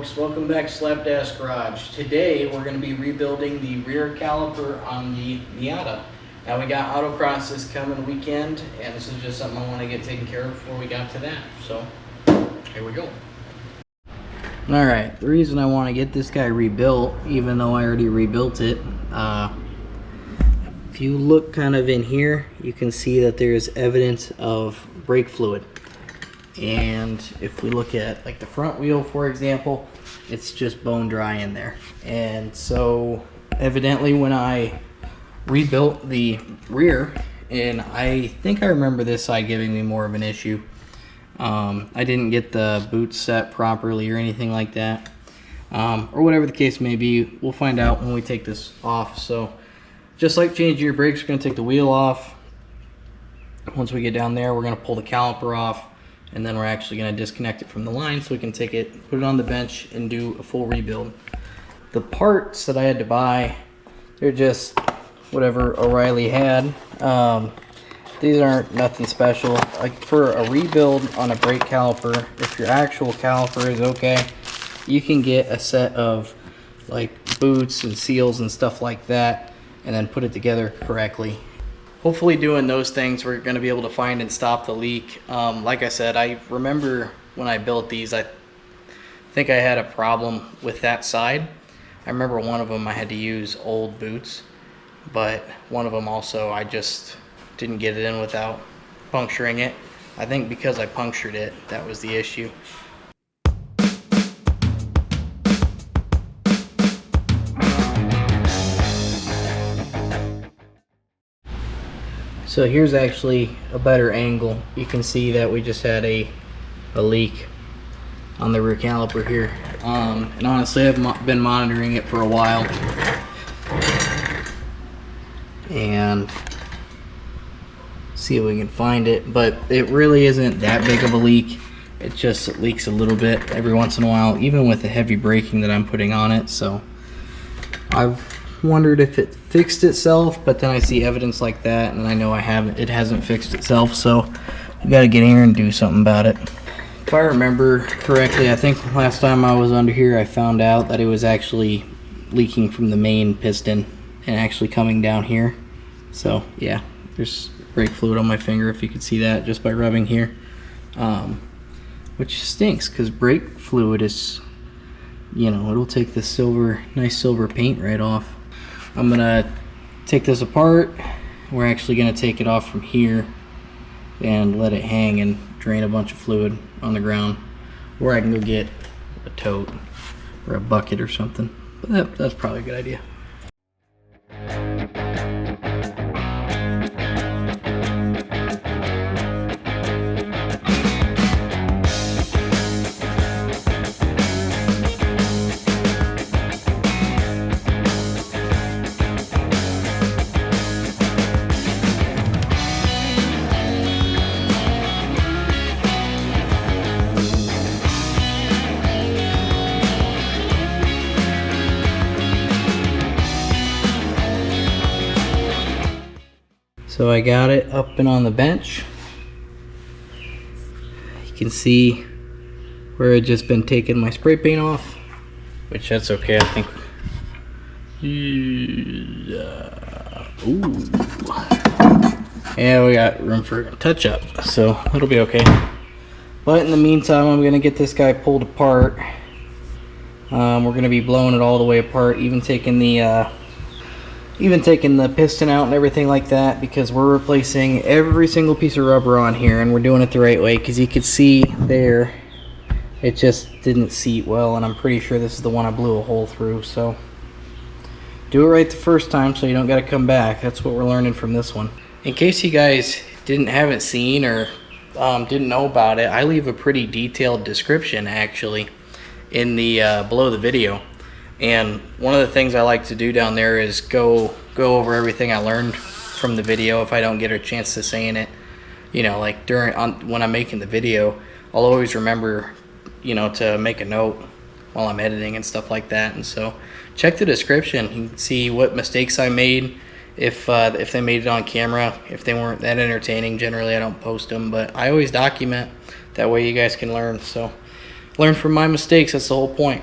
folks, welcome back to SlapDash Garage. Today we're going to be rebuilding the rear caliper on the Miata. Now we got autocross this coming weekend, and this is just something I want to get taken care of before we got to that. So here we go. Alright, the reason I want to get this guy rebuilt, even though I already rebuilt it, if you look kind of in here, you can see that there's evidence of brake fluid. And if we look at like the front wheel, for example, it's just bone dry in there. And so evidently when I rebuilt the rear, and I think I remember this side giving me more of an issue, I didn't get the boots set properly or anything like that, or whatever the case may be. We'll find out when we take this off. So just like changing your brakes, we're going to take the wheel off. Once we get down there, we're going to pull the caliper off, and then we're actually going to disconnect it from the line so we can take it, put it on the bench, and do a full rebuild. The parts that I had to buy, they're just whatever O'Reilly had. These aren't nothing special. Like for a rebuild on a brake caliper, if your actual caliper is okay, you can get a set of like boots and seals and stuff like that, and then put it together correctly. Hopefully doing those things, we're going to be able to find and stop the leak. Like I said, I remember when I built these, I think I had a problem with that side. I remember one of them I had to use old boots, but one of them also I just didn't get it in without puncturing it. I think because I punctured it, that was the issue. So here's actually a better angle. You can see that we just had a leak on the rear caliper here. And honestly, I've been monitoring it for a while. And see if we can find it. But it really isn't that big of a leak. It just leaks a little bit every once in a while, even with the heavy braking that I'm putting on it. So I've wondered if it fixed itself, but then I see evidence like that and I know it hasn't fixed itself, so we gotta get in here and do something about it. If I remember correctly, I think last time I was under here I found out that it was actually leaking from the main piston and actually coming down here. So yeah, there's brake fluid on my finger, if you could see that just by rubbing here, which stinks because brake fluid is, you know, it'll take the nice silver paint right off. I'm gonna take this apart. We're actually gonna take it off from here and let it hang and drain a bunch of fluid on the ground, or I can go get a tote or a bucket or something, but that's probably a good idea. So I got it up and on the bench. You can see where it just been taking my spray paint off, which that's okay, I think. Ooh. Yeah, we got room for a touch up, so it'll be okay. But in the meantime, I'm gonna get this guy pulled apart. We're gonna be blowing it all the way apart, even taking the piston out and everything like that, because we're replacing every single piece of rubber on here, and we're doing it the right way, because you could see there it just didn't seat well, and I'm pretty sure this is the one I blew a hole through. So do it right the first time so you don't got to come back. That's what we're learning from this one. In case you guys haven't seen or didn't know about it, I leave a pretty detailed description actually in the below the video. And one of the things I like to do down there is go over everything I learned from the video if I don't get a chance to saying it. You know, like when I'm making the video, I'll always remember, you know, to make a note while I'm editing and stuff like that. And so check the description. You can see what mistakes I made, if they made it on camera. If they weren't that entertaining, generally I don't post them, but I always document. That way you guys can learn. So learn from my mistakes. That's the whole point.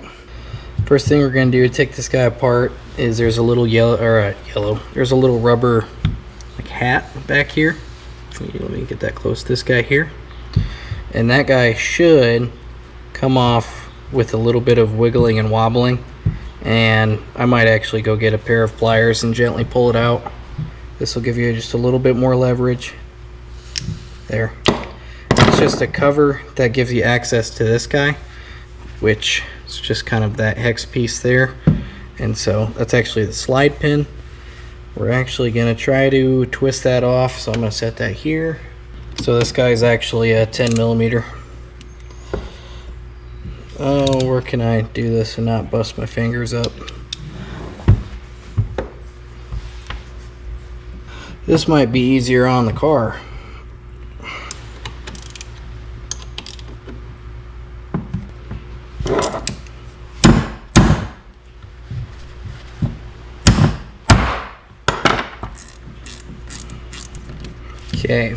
First thing we're gonna do to take this guy apart is there's a little there's a little rubber like hat back here. Let me get that close. This guy here, and that guy should come off with a little bit of wiggling and wobbling, and I might actually go get a pair of pliers and gently pull it out. This will give you just a little bit more leverage. There. It's just a cover that gives you access to this guy, which is just kind of that hex piece there. And so that's actually the slide pin. We're actually going to try to twist that off, so I'm going to set that here. So this guy is actually a 10 millimeter. Oh, where can I do this and not bust my fingers up? This might be easier on the car. Okay,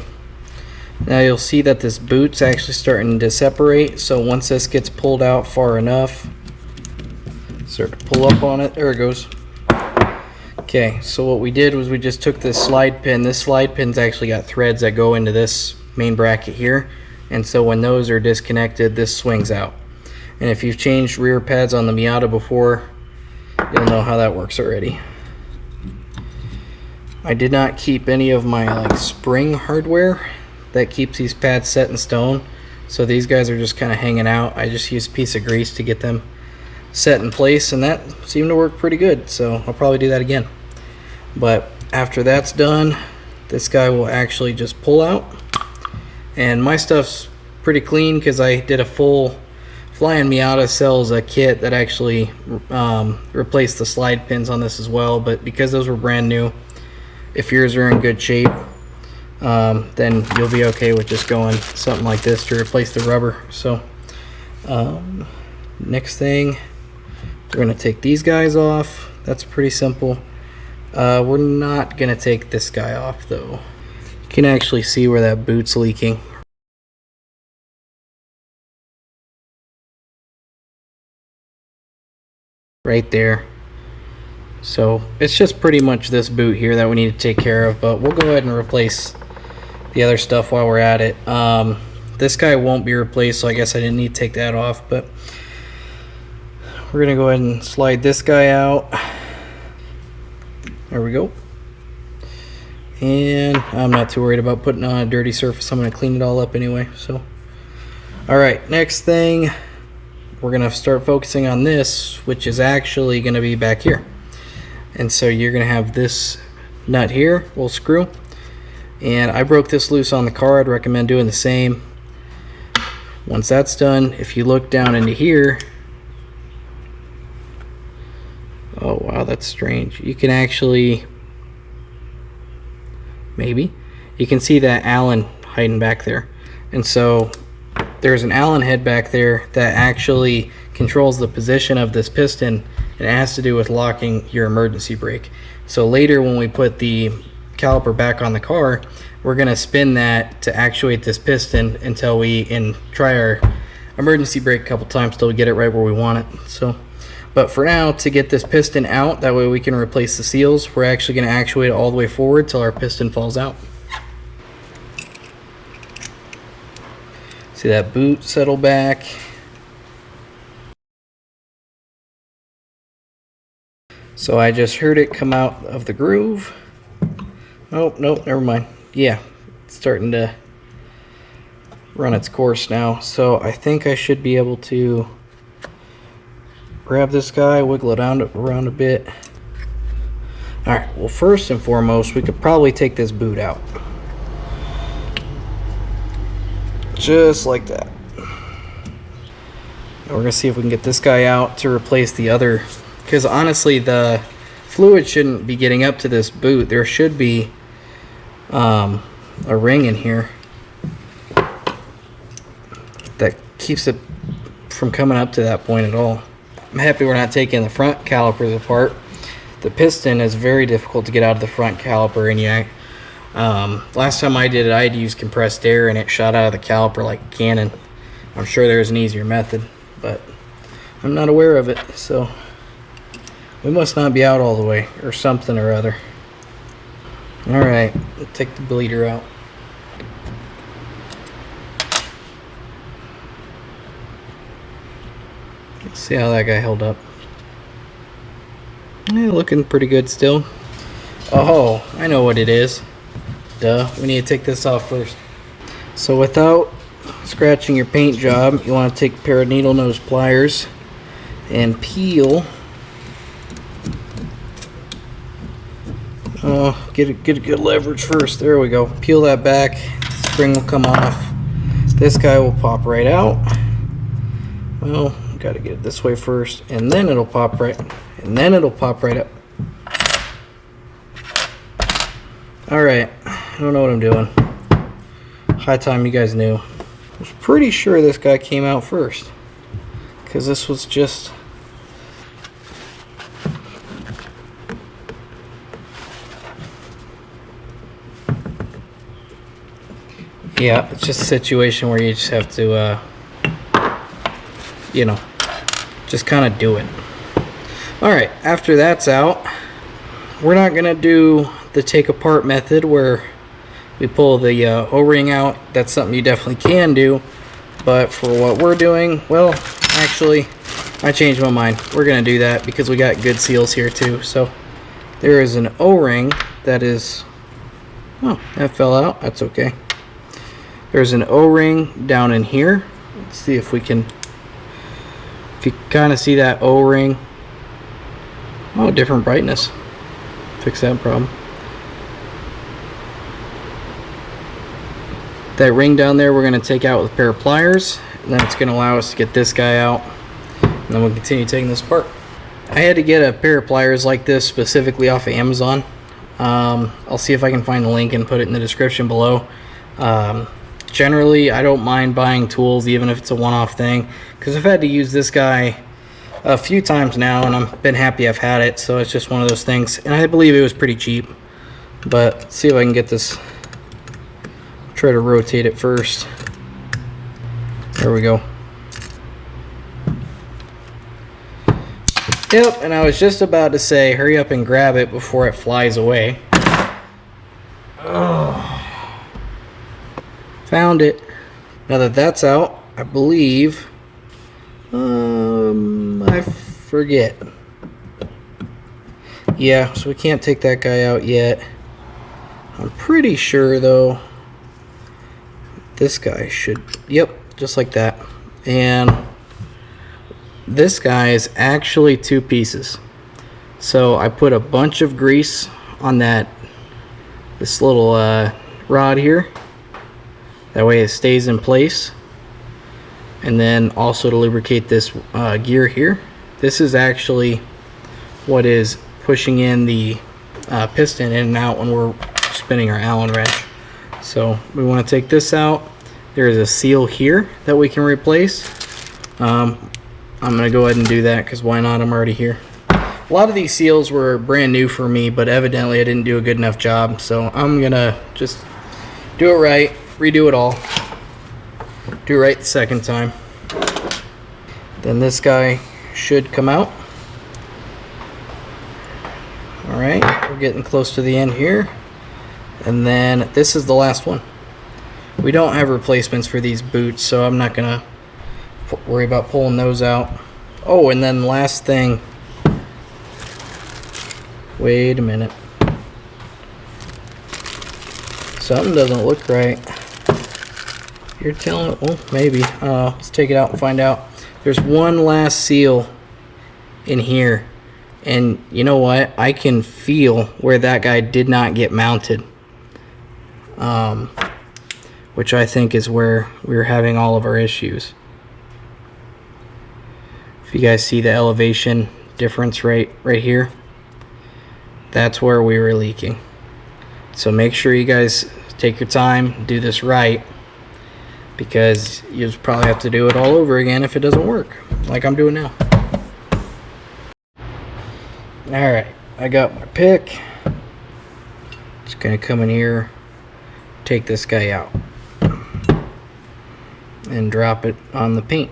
now you'll see that this boot's actually starting to separate, so once this gets pulled out far enough, start to pull up on it. There it goes. Okay, so what we did was we just took this slide pin. This slide pin's actually got threads that go into this main bracket here, and so when those are disconnected, this swings out. And if you've changed rear pads on the Miata before, you'll know how that works already. I did not keep any of my spring hardware that keeps these pads set in stone, so these guys are just kind of hanging out. I just used a piece of grease to get them set in place, and that seemed to work pretty good, so I'll probably do that again. But after that's done, this guy will actually just pull out, and my stuff's pretty clean because I did a full Flying Miata sells a kit that actually replaced the slide pins on this as well, but because those were brand new, if yours are in good shape, then you'll be okay with just going something like this to replace the rubber. So next thing, we're going to take these guys off. That's pretty simple. We're not going to take this guy off though. You can actually see where that boot's leaking. Right there. So it's just pretty much this boot here that we need to take care of, but we'll go ahead and replace the other stuff while we're at it. This guy won't be replaced, so I guess I didn't need to take that off, but we're gonna go ahead and slide this guy out. There we go. And I'm not too worried about putting on a dirty surface. I'm gonna clean it all up anyway. So all right, next thing, we're gonna start focusing on this, which is actually gonna be back here. And so you're going to have this nut here, little screw, and I broke this loose on the car. I'd recommend doing the same. Once that's done, if you look down into here, oh wow, that's strange. You can actually, maybe, you can see that Allen hiding back there. And so there's an Allen head back there that actually controls the position of this piston, and it has to do with locking your emergency brake. So later when we put the caliper back on the car, we're going to spin that to actuate this piston until we try our emergency brake a couple times till we get it right where we want it. So, but for now, to get this piston out, that way we can replace the seals, we're actually going to actuate it all the way forward till our piston falls out. See that boot settle back. So I just heard it come out of the groove. Oh, no, never mind. Yeah, it's starting to run its course now. So I think I should be able to grab this guy, wiggle it around a bit. All right, well, first and foremost, we could probably take this boot out. Just like that. And we're gonna see if we can get this guy out to replace the other, because honestly the fluid shouldn't be getting up to this boot. There should be a ring in here that keeps it from coming up to that point at all. I'm happy we're not taking the front calipers apart. The piston is very difficult to get out of the front caliper, and last time I did it, I had to use compressed air and it shot out of the caliper like a cannon. I'm sure there's an easier method, but I'm not aware of it, so we must not be out all the way or something or other. Alright, we'll take the bleeder out. Let's see how that guy held up. Yeah, looking pretty good still. Oh, I know what it is. Duh, we need to take this off first. So without scratching your paint job, you want to take a pair of needle nose pliers and peel. Oh, get a good leverage first. There we go. Peel that back. Spring will come off. This guy will pop right out. Well, got to get it this way first, and then it'll pop right, and then it'll pop right up. All right, I don't know what I'm doing. High time you guys knew. I was pretty sure this guy came out first, because this was just. Yeah, it's just a situation where you just have to, you know, just kind of do it. Alright, after that's out, we're not going to do the take apart method where we pull the O-ring out. That's something you definitely can do. But for what we're doing, well, actually, I changed my mind. We're going to do that because we got good seals here too. So there is an O-ring that is, oh, that fell out. That's okay. There's an O-ring down in here. Let's see if we can, if you kind of see that O-ring. Oh, different brightness. Fix that problem. That ring down there we're going to take out with a pair of pliers, and then it's going to allow us to get this guy out, and then we'll continue taking this apart. I had to get a pair of pliers like this specifically off of Amazon. I'll see if I can find the link and put it in the description below. Generally, I don't mind buying tools even if it's a one-off thing, because I've had to use this guy a few times now, and I've been happy I've had it, so it's just one of those things. And I believe it was pretty cheap. But let's see if I can get this. Try to rotate it first. There we go. Yep, and I was just about to say hurry up and grab it before it flies away. Oh. Found it. Now that that's out, I believe, I forget. Yeah, so we can't take that guy out yet. I'm pretty sure though, this guy should, yep, just like that. And this guy is actually two pieces. So I put a bunch of grease on this little rod here. That way it stays in place. And then also to lubricate this gear here. This is actually what is pushing in the piston in and out when we're spinning our Allen wrench. So we want to take this out. There is a seal here that we can replace. I'm going to go ahead and do that because why not? I'm already here. A lot of these seals were brand new for me, but evidently I didn't do a good enough job. So I'm going to just do it right. Redo it all. Do it right the second time. Then this guy should come out. Alright, we're getting close to the end here. And then this is the last one. We don't have replacements for these boots, so I'm not going to worry about pulling those out. Oh, and then last thing. Wait a minute. Something doesn't look right. You're telling, well, maybe. Let's take it out and find out. There's one last seal in here. And you know what? I can feel where that guy did not get mounted. Which I think is where we're having all of our issues. If you guys see the elevation difference right here, that's where we were leaking. So make sure you guys take your time, do this right, because you'll probably have to do it all over again if it doesn't work, like I'm doing now. Alright, I got my pick. Just gonna come in here, take this guy out, and drop it on the paint.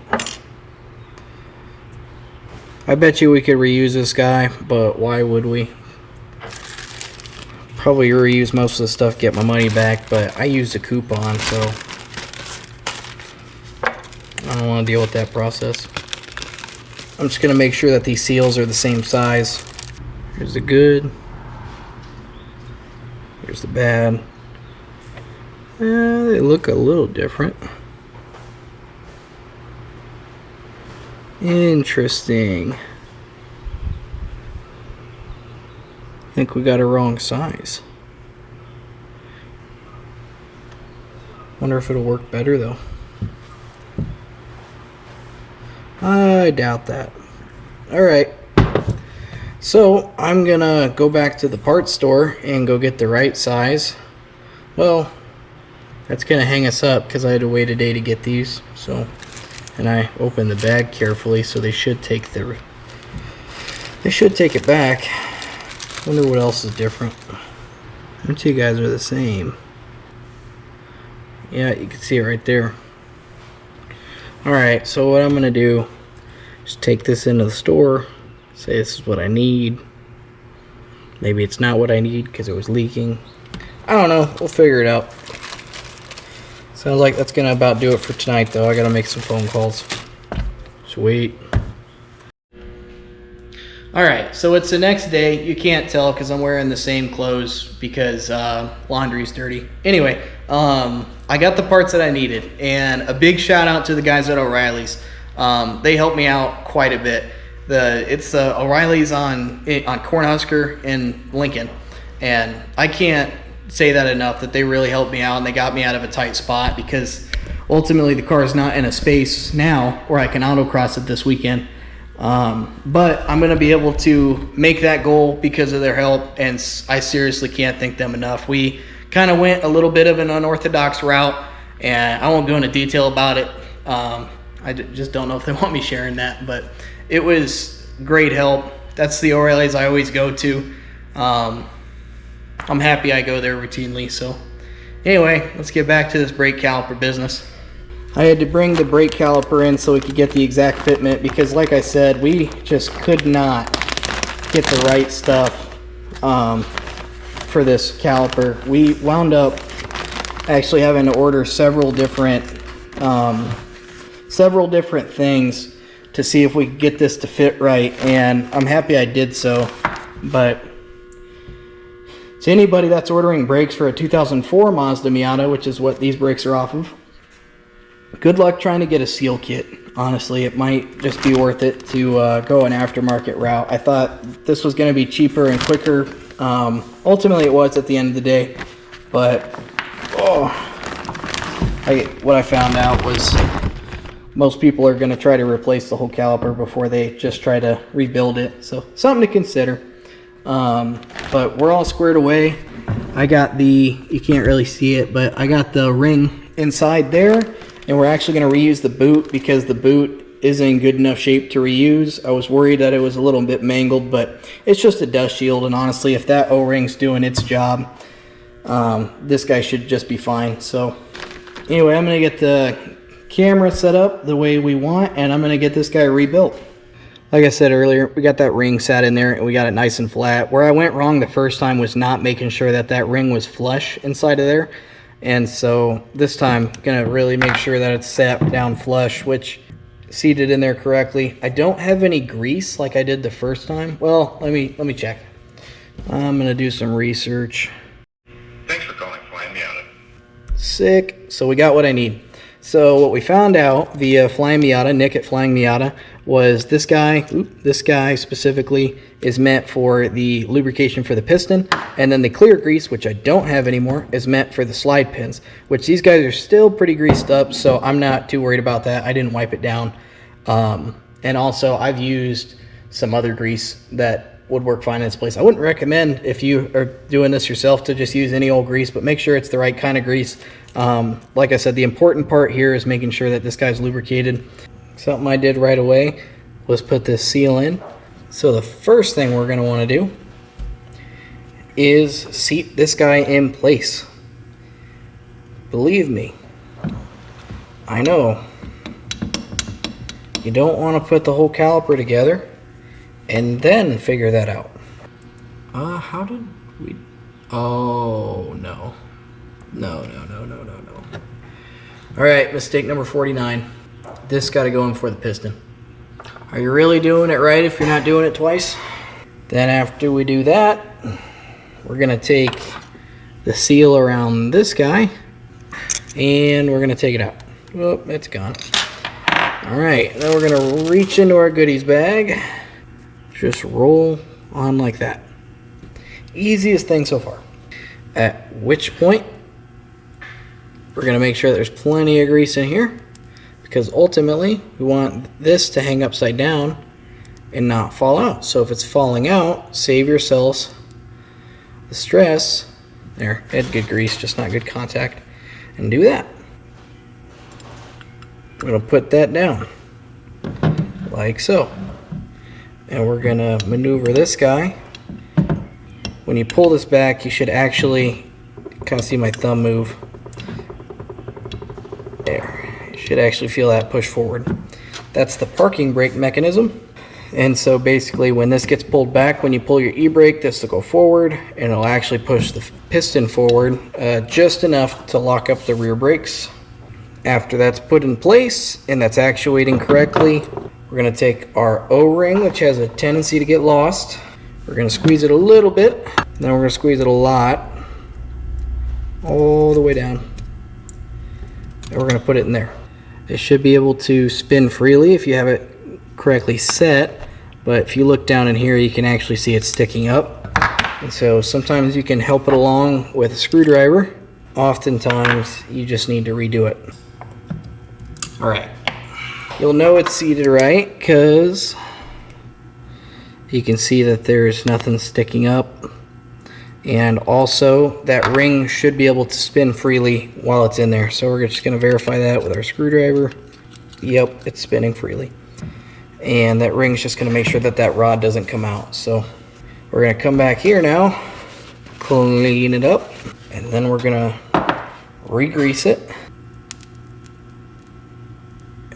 I bet you we could reuse this guy, but why would we? Probably reuse most of the stuff, get my money back, but I used a coupon, so I don't want to deal with that process. I'm just going to make sure that these seals are the same size. Here's the good. Here's the bad. They look a little different. Interesting. I think we got a wrong size. Wonder if it'll work better though. I doubt that. Alright. So I'm gonna go back to the parts store and go get the right size. Well, that's gonna hang us up because I had to wait a day to get these. So, and I opened the bag carefully, so they should take it back. Wonder what else is different. Them two guys are the same. Yeah, you can see it right there. Alright, so what I'm gonna do is take this into the store, say this is what I need. Maybe it's not what I need because it was leaking. I don't know, we'll figure it out. Sounds like that's gonna about do it for tonight though. I gotta make some phone calls. Sweet. Alright, so it's the next day. You can't tell because I'm wearing the same clothes because laundry's dirty. Anyway, I got the parts that I needed, and a big shout out to the guys at O'Reilly's. They helped me out quite a bit. It's O'Reilly's on Cornhusker in Lincoln, and I can't say that enough, that they really helped me out and they got me out of a tight spot, because ultimately the car is not in a space now where I can autocross it this weekend. But I'm going to be able to make that goal because of their help, and I seriously can't thank them enough. We kind of went a little bit of an unorthodox route, and I won't go into detail about it. I just don't know if they want me sharing that, but it was great help. That's the O'Reilly's I always go to. I'm happy I go there routinely. So anyway, let's get back to this brake caliper business. I had to bring the brake caliper in so we could get the exact fitment, because like I said, we just could not get the right stuff for this caliper. We wound up actually having to order several different things to see if we could get this to fit right, and I'm happy I did so. But to anybody that's ordering brakes for a 2004 Mazda Miata, which is what these brakes are off of, good luck trying to get a seal kit. Honestly, it might just be worth it to go an aftermarket route. I thought this was going to be cheaper and quicker. Ultimately, it was at the end of the day. But what I found out was most people are going to try to replace the whole caliper before they just try to rebuild it. So something to consider. But we're all squared away. I got you can't really see it, but I got the ring inside there. And we're actually going to reuse the boot because the boot isn't in good enough shape to reuse. I was worried that it was a little bit mangled, but it's just a dust shield. And honestly, if that O-ring's doing its job, this guy should just be fine. So anyway, I'm going to get the camera set up the way we want, and I'm going to get this guy rebuilt. Like I said earlier, we got that ring sat in there and we got it nice and flat. Where I went wrong the first time was not making sure that that ring was flush inside of there. And so this time, gonna really make sure that it's sat down flush, which seated in there correctly. I don't have any grease like I did the first time. Well, let me check. I'm gonna do some research. Thanks for calling Flying Miata. Sick. So we got what I need. So what we found out via Flying Miata, Nick at Flying Miata, was this guy specifically is meant for the lubrication for the piston, and then the clear grease, which I don't have anymore, is meant for the slide pins, which these guys are still pretty greased up, so I'm not too worried about that. I didn't wipe it down. And also I've used some other grease that would work fine in this place. I wouldn't recommend, if you are doing this yourself, to just use any old grease, but make sure it's the right kind of grease. Like I said, the important part here is making sure that this guy's lubricated. Something I did right away was put this seal in. So the first thing we're going to want to do is seat this guy in place. Believe me, I know you don't want to put the whole caliper together and then figure that out. How did we... Oh, no. No. Alright, mistake number 49. This got to go in for the piston. Are you really doing it right if you're not doing it twice? Then after we do that, we're going to take the seal around this guy, and we're going to take it out. Oh, it's gone. Alright, then we're going to reach into our goodies bag. Just roll on like that. Easiest thing so far. At which point, we're going to make sure there's plenty of grease in here, because ultimately we want this to hang upside down and not fall out. So if it's falling out, save yourselves the stress. There, it had good grease, just not good contact. And do that. We're going to put that down like so. And we're going to maneuver this guy. When you pull this back, you should actually kind of see my thumb move. There. You should actually feel that push forward. That's the parking brake mechanism. And so basically when this gets pulled back, when you pull your e-brake, this will go forward and it'll actually push the piston forward just enough to lock up the rear brakes. After that's put in place and that's actuating correctly, we're going to take our O-ring, which has a tendency to get lost. We're going to squeeze it a little bit, then we're going to squeeze it a lot, all the way down. And we're going to put it in there. It should be able to spin freely if you have it correctly set, but if you look down in here, you can actually see it sticking up. And so sometimes you can help it along with a screwdriver. Oftentimes, you just need to redo it. All right. You'll know it's seated right because you can see that there's nothing sticking up, and also that ring should be able to spin freely while it's in there. So we're just going to verify that with our screwdriver. Yep, it's spinning freely, and that ring's just going to make sure that that rod doesn't come out. So we're going to come back here now, clean it up, and then we're going to re-grease it,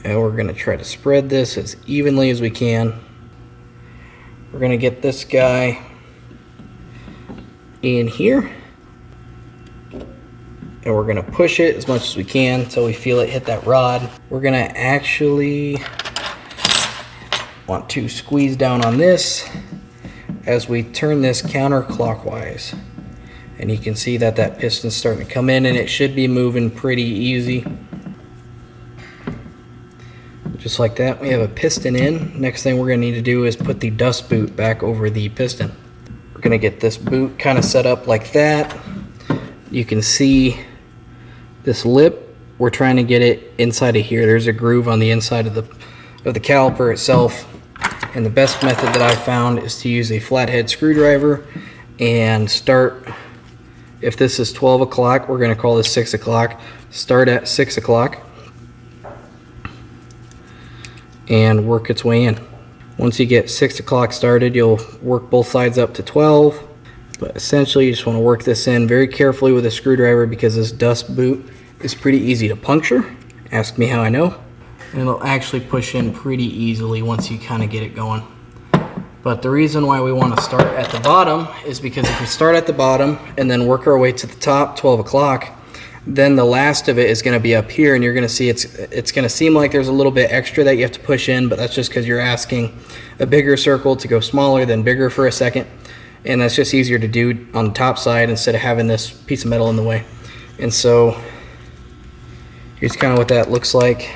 and we're going to try to spread this as evenly as we can. We're going to get this guy in here, and we're going to push it as much as we can until we feel it hit that rod. We're going to actually want to squeeze down on this as we turn this counterclockwise, and you can see that that piston's starting to come in, and it should be moving pretty easy. Just like that, we have a piston in. Next thing we're going to need to do is put the dust boot back over the piston. We're going to get this boot kind of set up like that. You can see this lip. We're trying to get it inside of here. There's a groove on the inside of the caliper itself. And the best method that I've found is to use a flathead screwdriver and start. If this is 12 o'clock, we're going to call this 6 o'clock. Start at 6 o'clock. And work its way in. Once you get 6 o'clock started, you'll work both sides up to 12. But essentially, you just want to work this in very carefully with a screwdriver because this dust boot is pretty easy to puncture. Ask me how I know. And it'll actually push in pretty easily once you kind of get it going. But the reason why we want to start at the bottom is because if we start at the bottom and then work our way to the top, 12 o'clock, then the last of it is going to be up here, and you're going to see it's going to seem like there's a little bit extra that you have to push in, but that's just because you're asking a bigger circle to go smaller than bigger for a second, and that's just easier to do on the top side instead of having this piece of metal in the way. And so here's kind of what that looks like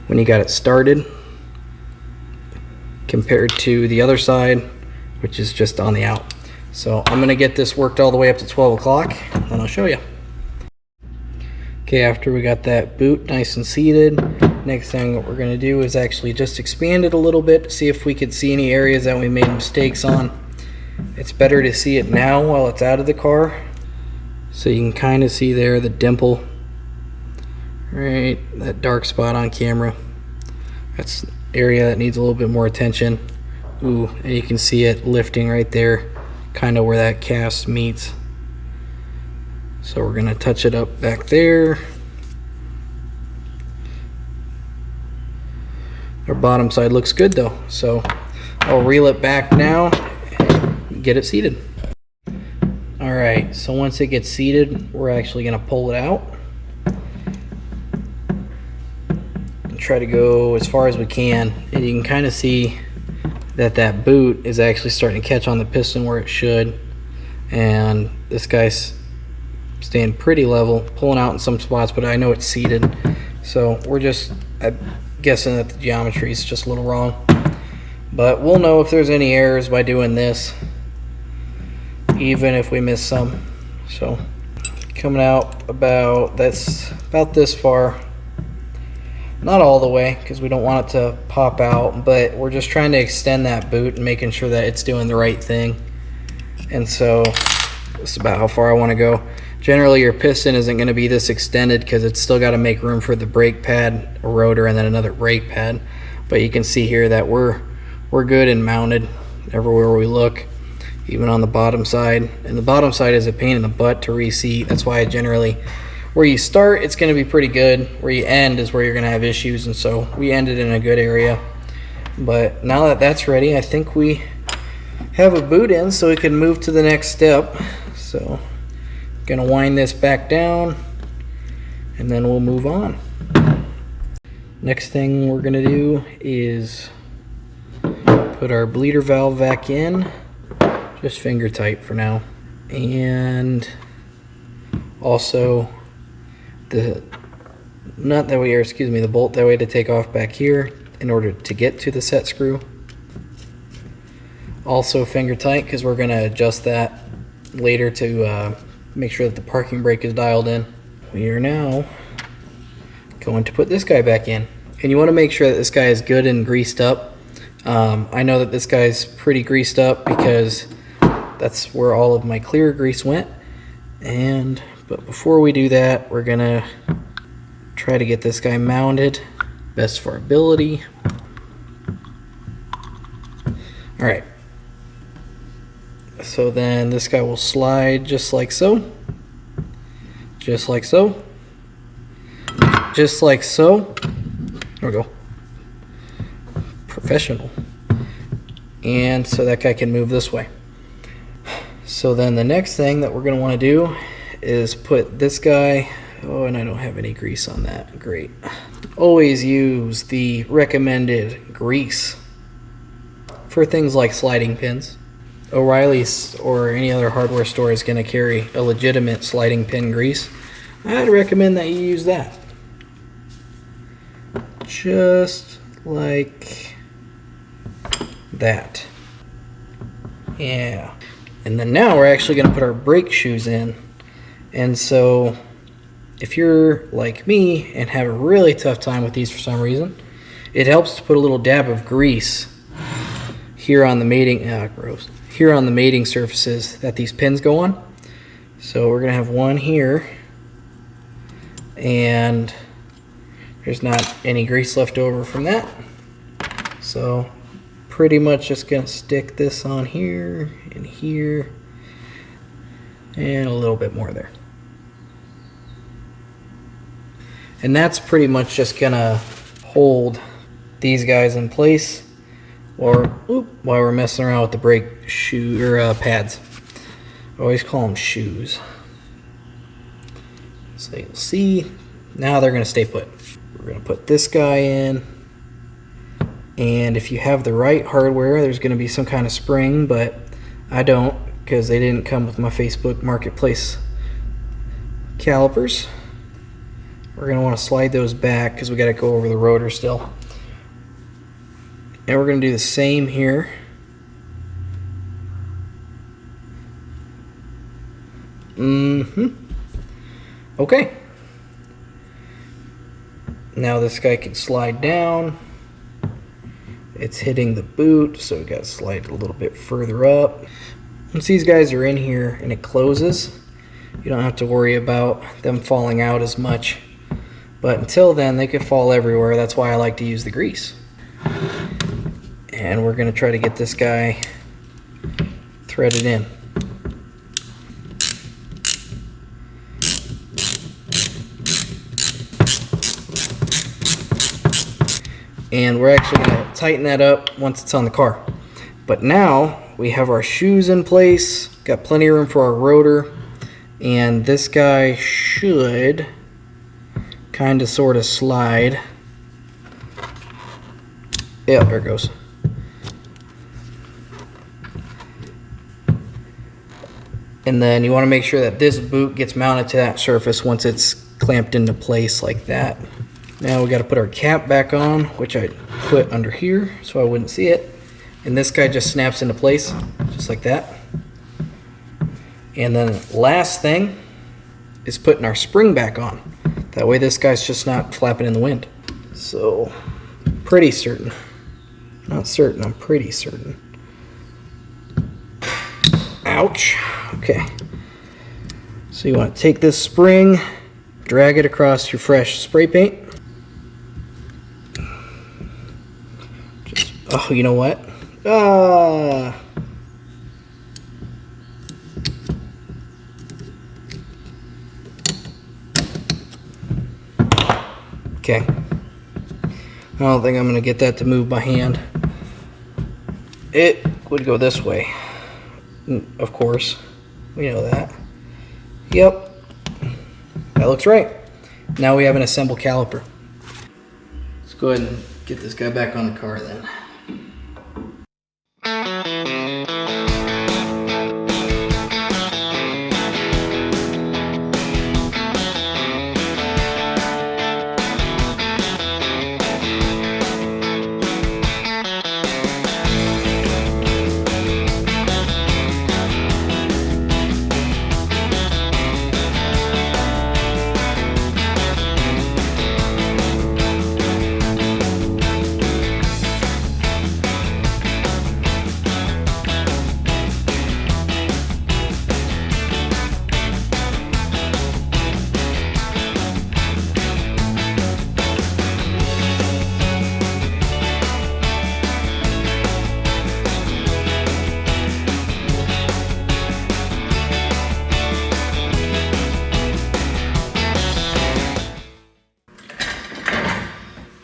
when you got it started compared to the other side, which is just on the out. So I'm going to get this worked all the way up to 12 o'clock, and I'll show you. Okay, after we got that boot nice and seated, next thing what we're going to do is actually just expand it a little bit to see if we could see any areas that we made mistakes on. It's better to see it now while it's out of the car. So you can kind of see there the dimple, right, that dark spot on camera. That's an area that needs a little bit more attention. Ooh, and you can see it lifting right there, kind of where that cast meets. So we're going to touch it up back there. Our bottom side looks good though. So I'll reel it back now and get it seated. Alright, so once it gets seated, we're actually going to pull it out and try to go as far as we can. And you can kind of see that that boot is actually starting to catch on the piston where it should. And this guy's staying pretty level, pulling out in some spots, but I know it's seated. So we're just guessing that the geometry is just a little wrong. But we'll know if there's any errors by doing this, even if we miss some. So coming out about this far, not all the way because we don't want it to pop out, but we're just trying to extend that boot and making sure that it's doing the right thing. And so this is about how far I want to go. Generally your piston isn't going to be this extended because it's still got to make room for the brake pad, a rotor, and then another brake pad. But you can see here that we're good and mounted everywhere we look, even on the bottom side. And the bottom side is a pain in the butt to reseat. That's why I generally, where you start it's going to be pretty good, where you end is where you're going to have issues. And so we ended in a good area. But now that that's ready, I think we have a boot in so we can move to the next step. So gonna wind this back down and then we'll move on. Next thing we're gonna do is put our bleeder valve back in, just finger tight for now, and also the nut that we are, excuse me, the bolt that we had to take off back here in order to get to the set screw. Also finger tight because we're going to adjust that later to make sure that the parking brake is dialed in. We are now going to put this guy back in, and you want to make sure that this guy is good and greased up. I know that this guy's pretty greased up because that's where all of my clear grease went. But before we do that, we're gonna try to get this guy mounted best for our ability. All right. So then this guy will slide just like so. Just like so. Just like so. There we go. Professional. And so that guy can move this way. So then the next thing that we're going to want to do is put this guy, oh, and I don't have any grease on that. Great. Always use the recommended grease for things like sliding pins. O'Reilly's or any other hardware store is going to carry a legitimate sliding pin grease. I'd recommend that you use that. Just like that. Yeah. And then now we're actually going to put our brake shoes in. And so if you're like me and have a really tough time with these for some reason, it helps to put a little dab of grease here on the mating, here on the mating surfaces that these pins go on. So we're going to have one here, and there's not any grease left over from that. So pretty much just going to stick this on here and here and a little bit more there. And that's pretty much just going to hold these guys in place while we're messing around with the brake shoe or pads. I always call them shoes. So you'll see now they're going to stay put. We're going to put this guy in, and if you have the right hardware, there's going to be some kind of spring, but I don't because they didn't come with my Facebook Marketplace calipers. We're going to want to slide those back because we got to go over the rotor still. And we're going to do the same here. Okay. Now this guy can slide down. It's hitting the boot, so we got to slide it a little bit further up. Once these guys are in here and it closes, you don't have to worry about them falling out as much. But until then, they could fall everywhere. That's why I like to use the grease. And we're going to try to get this guy threaded in. And we're actually going to tighten that up once it's on the car. But now we have our shoes in place, got plenty of room for our rotor, and this guy should kind of sort of slide. Yeah, there it goes. And then you want to make sure that this boot gets mounted to that surface once it's clamped into place like that. Now we got to put our cap back on, which I put under here so I wouldn't see it. And this guy just snaps into place, just like that. And then last thing is putting our spring back on. That way this guy's just not flapping in the wind. So, pretty certain. Not certain, I'm pretty certain. Ouch. Okay. So you want to take this spring, drag it across your fresh spray paint. Just, oh, you know what? Okay. I don't think I'm going to get that to move by hand. It would go this way. Of course. We know that. Yep. That looks right. Now we have an assembled caliper. Let's go ahead and get this guy back on the car then.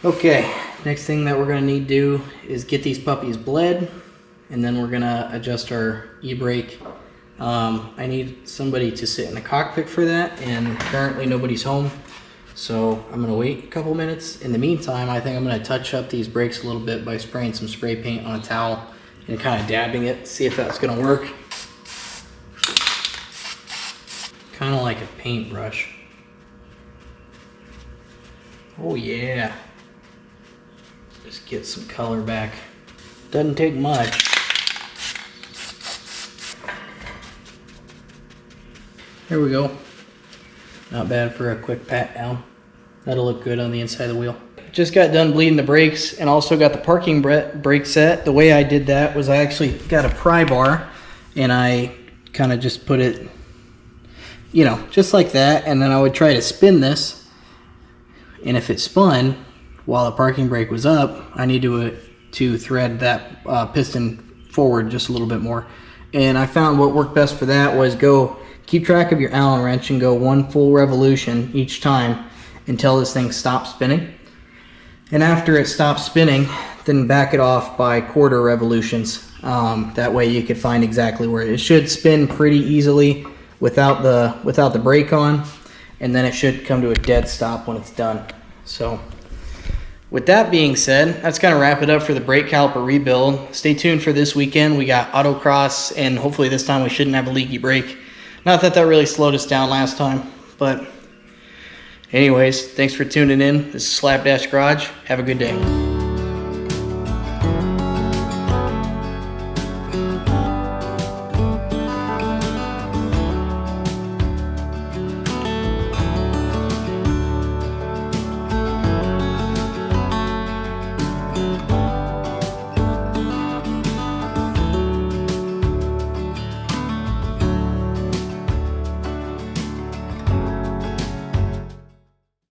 Okay, next thing that we're going to need to do is get these puppies bled, and then we're going to adjust our e-brake. I need somebody to sit in the cockpit for that, and currently nobody's home, so I'm going to wait a couple minutes. In the meantime, I think I'm going to touch up these brakes a little bit by spraying some spray paint on a towel and kind of dabbing it, see if that's going to work. Kind of like a paintbrush. Oh yeah. Just get some color back. Doesn't take much. There we go. Not bad for a quick pat down. That'll look good on the inside of the wheel. Just got done bleeding the brakes and also got the parking brake set. The way I did that was I actually got a pry bar and I kind of just put it, you know, just like that, and then I would try to spin this, and if it spun while the parking brake was up, I need to thread that piston forward just a little bit more. And I found what worked best for that was keep track of your Allen wrench and go one full revolution each time until this thing stops spinning. And after it stops spinning, then back it off by quarter revolutions. That way you could find exactly where it should spin pretty easily without the brake on, and then it should come to a dead stop when it's done. So with that being said, that's going to wrap it up for the brake caliper rebuild. Stay tuned for this weekend. We got autocross, and hopefully this time we shouldn't have a leaky brake. Not that really slowed us down last time, but anyways, thanks for tuning in. This is SlapDash Garage. Have a good day.